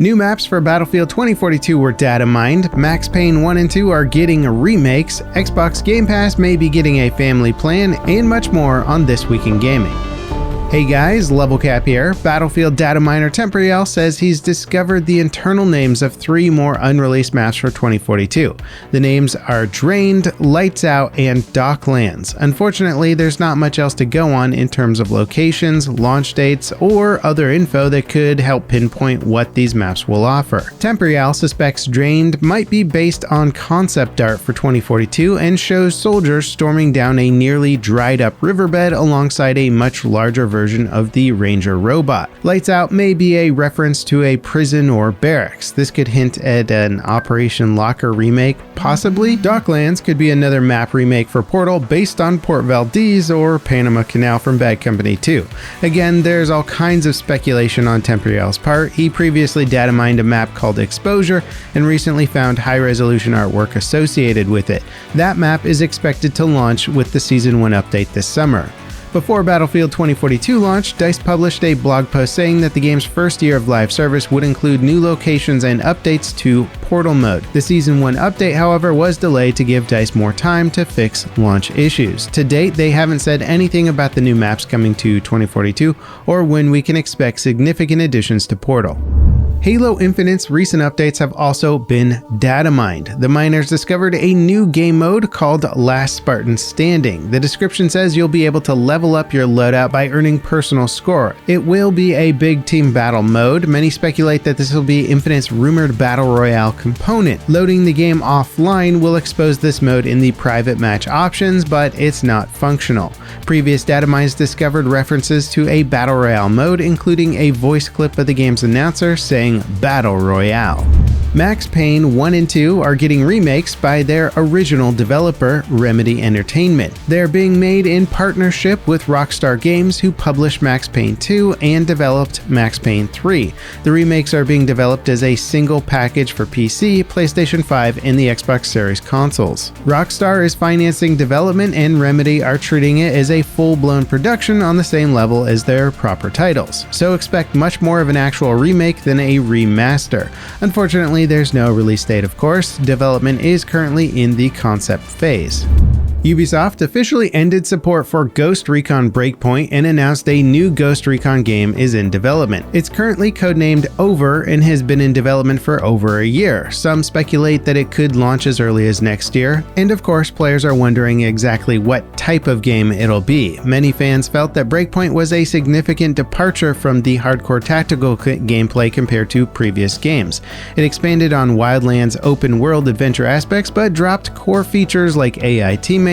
New maps for Battlefield 2042 were data mined, Max Payne 1 and 2 are getting remakes, Xbox Game Pass may be getting a family plan, and much more on This Week in Gaming. Hey guys, Levelcap here. Battlefield data miner Temporeal says he's discovered the internal names of 3 more unreleased maps for 2042. The names are Drained, Lights Out, and Docklands. Unfortunately, there's not much else to go on in terms of locations, launch dates, or other info that could help pinpoint what these maps will offer. Temporeal suspects Drained might be based on concept art for 2042 and shows soldiers storming down a nearly dried up riverbed alongside a much larger version of the Ranger robot. Lights Out may be a reference to a prison or barracks. This could hint at an Operation Locker remake, possibly. Docklands could be another map remake for Portal based on Port Valdez or Panama Canal from Bad Company 2. Again, there's all kinds of speculation on Temporeal's part. He previously data mined a map called Exposure and recently found high-resolution artwork associated with it. That map is expected to launch with the Season 1 update this summer. Before Battlefield 2042 launched, DICE published a blog post saying that the game's first year of live service would include new locations and updates to Portal mode. The Season 1 update, however, was delayed to give DICE more time to fix launch issues. To date, they haven't said anything about the new maps coming to 2042 or when we can expect significant additions to Portal. Halo Infinite's recent updates have also been data mined. The miners discovered a new game mode called Last Spartan Standing. The description says you'll be able to level up your loadout by earning personal score. It will be a big team battle mode. Many speculate that this will be Infinite's rumored battle royale component. Loading the game offline will expose this mode in the private match options, but it's not functional. Previous data mines discovered references to a battle royale mode, including a voice clip of the game's announcer saying Battle Royale. Max Payne 1 and 2 are getting remakes by their original developer, Remedy Entertainment. They're being made in partnership with Rockstar Games, who published Max Payne 2 and developed Max Payne 3. The remakes are being developed as a single package for PC, PlayStation 5, and the Xbox Series consoles. Rockstar is financing development, and Remedy are treating it as a full-blown production on the same level as their proper titles. So expect much more of an actual remake than a remaster. Unfortunately, there's no release date, of course. Development is currently in the concept phase. Ubisoft officially ended support for Ghost Recon Breakpoint and announced a new Ghost Recon game is in development. It's currently codenamed Over and has been in development for over a year. Some speculate that it could launch as early as next year, and of course players are wondering exactly what type of game it'll be. Many fans felt that Breakpoint was a significant departure from the hardcore tactical gameplay compared to previous games. It expanded on Wildlands' open world adventure aspects, but dropped core features like AI teammates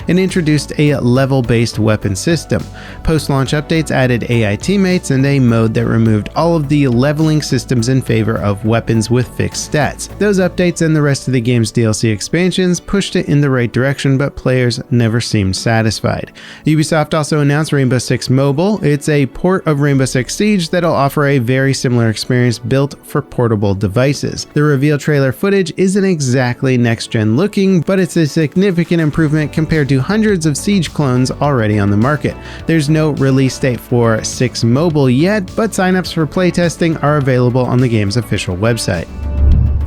and introduced a level-based weapon system. Post-launch updates added AI teammates and a mode that removed all of the leveling systems in favor of weapons with fixed stats. Those updates and the rest of the game's DLC expansions pushed it in the right direction, but players never seemed satisfied. Ubisoft also announced Rainbow Six Mobile. It's a port of Rainbow Six Siege that'll offer a very similar experience built for portable devices. The reveal trailer footage isn't exactly next-gen looking, but it's a significant improvement compared to hundreds of Siege clones already on the market. There's no release date for 6 Mobile yet, but signups for playtesting are available on the game's official website.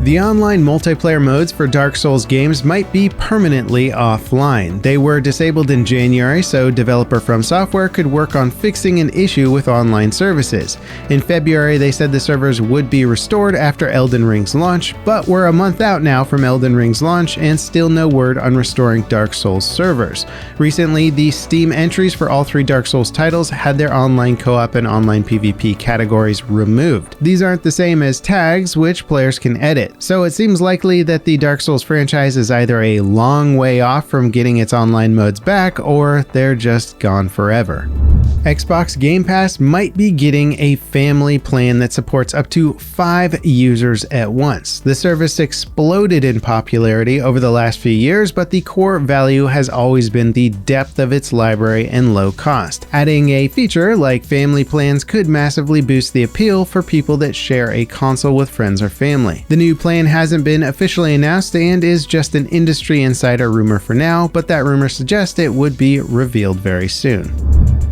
The online multiplayer modes for Dark Souls games might be permanently offline. They were disabled in January, so developer From Software could work on fixing an issue with online services. In February, they said the servers would be restored after Elden Ring's launch, but we're a month out now from Elden Ring's launch and still no word on restoring Dark Souls servers. Recently, the Steam entries for all 3 Dark Souls titles had their online co-op and online PvP categories removed. These aren't the same as tags, which players can edit. So it seems likely that the Dark Souls franchise is either a long way off from getting its online modes back, or they're just gone forever. Xbox Game Pass might be getting a family plan that supports up to 5 users at once. The service exploded in popularity over the last few years, but the core value has always been the depth of its library and low cost. Adding a feature like family plans could massively boost the appeal for people that share a console with friends or family. The new plan hasn't been officially announced and is just an industry insider rumor for now, but that rumor suggests it would be revealed very soon.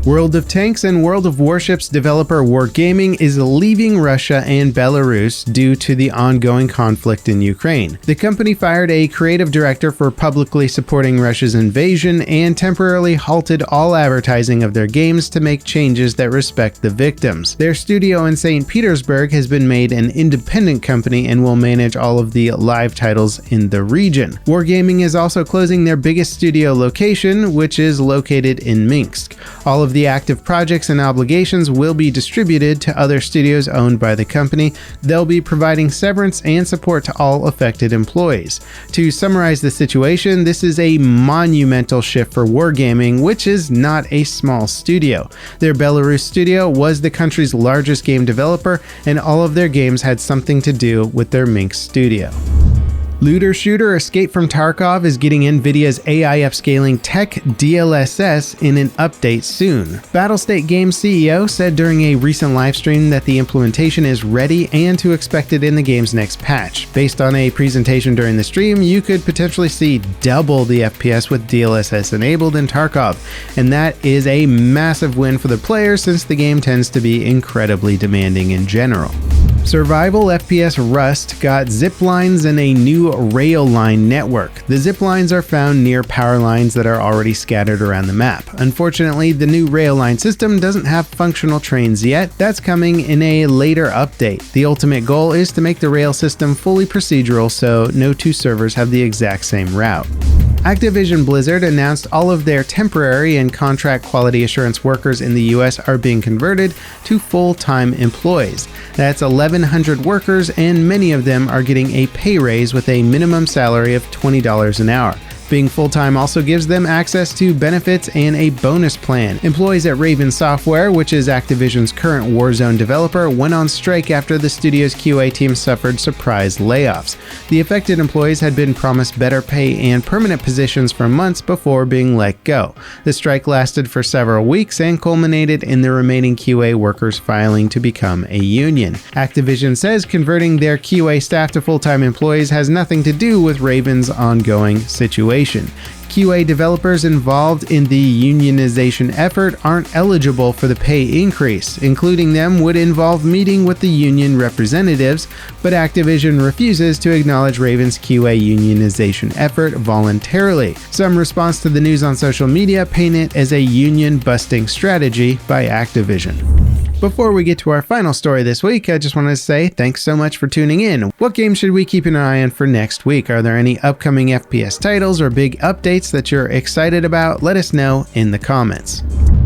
World of Tanks and World of Warships developer Wargaming is leaving Russia and Belarus due to the ongoing conflict in Ukraine. The company fired a creative director for publicly supporting Russia's invasion and temporarily halted all advertising of their games to make changes that respect the victims. Their studio in St. Petersburg has been made an independent company and will manage all of the live titles in the region. Wargaming is also closing their biggest studio location, which is located in Minsk. All of the active projects and obligations will be distributed to other studios owned by the company. They'll be providing severance and support to all affected employees. To summarize the situation, this is a monumental shift for Wargaming, which is not a small studio. Their Belarus studio was the country's largest game developer, and all of their games had something to do with their Minsk studio. Looter shooter Escape from Tarkov is getting NVIDIA's AI upscaling tech DLSS in an update soon. Battlestate Games CEO said during a recent livestream that the implementation is ready and to expect it in the game's next patch. Based on a presentation during the stream, you could potentially see double the FPS with DLSS enabled in Tarkov, and that is a massive win for the player since the game tends to be incredibly demanding in general. Survival FPS Rust got zip lines and a new rail line network. The zip lines are found near power lines that are already scattered around the map. Unfortunately, the new rail line system doesn't have functional trains yet. That's coming in a later update. The ultimate goal is to make the rail system fully procedural so no two servers have the exact same route. Activision Blizzard announced all of their temporary and contract quality assurance workers in the US are being converted to full-time employees. That's 1,100 workers, and many of them are getting a pay raise with a minimum salary of $20 an hour. Being full-time also gives them access to benefits and a bonus plan. Employees at Raven Software, which is Activision's current Warzone developer, went on strike after the studio's QA team suffered surprise layoffs. The affected employees had been promised better pay and permanent positions for months before being let go. The strike lasted for several weeks and culminated in the remaining QA workers filing to become a union. Activision says converting their QA staff to full-time employees has nothing to do with Raven's ongoing situation. QA developers involved in the unionization effort aren't eligible for the pay increase. Including them would involve meeting with the union representatives, but Activision refuses to acknowledge Raven's QA unionization effort voluntarily. Some response to the news on social media paint it as a union-busting strategy by Activision. Before we get to our final story this week, I just wanted to say thanks so much for tuning in. What games should we keep an eye on for next week? Are there any upcoming FPS titles or big updates that you're excited about? Let us know in the comments.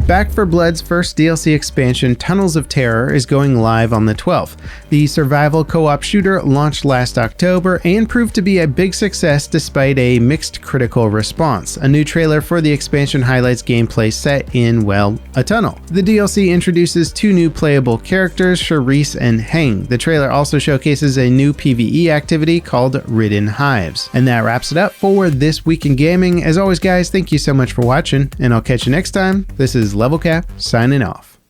Back 4 Blood's first DLC expansion, Tunnels of Terror, is going live on the 12th. The survival co-op shooter launched last October and proved to be a big success despite a mixed critical response. A new trailer for the expansion highlights gameplay set in, well, a tunnel. The DLC introduces 2 new playable characters, Charisse and Heng. The trailer also showcases a new PvE activity called Ridden Hives. And that wraps it up for this week in gaming. As always, guys, thank you so much for watching, and I'll catch you next time. This is Level Cap signing off.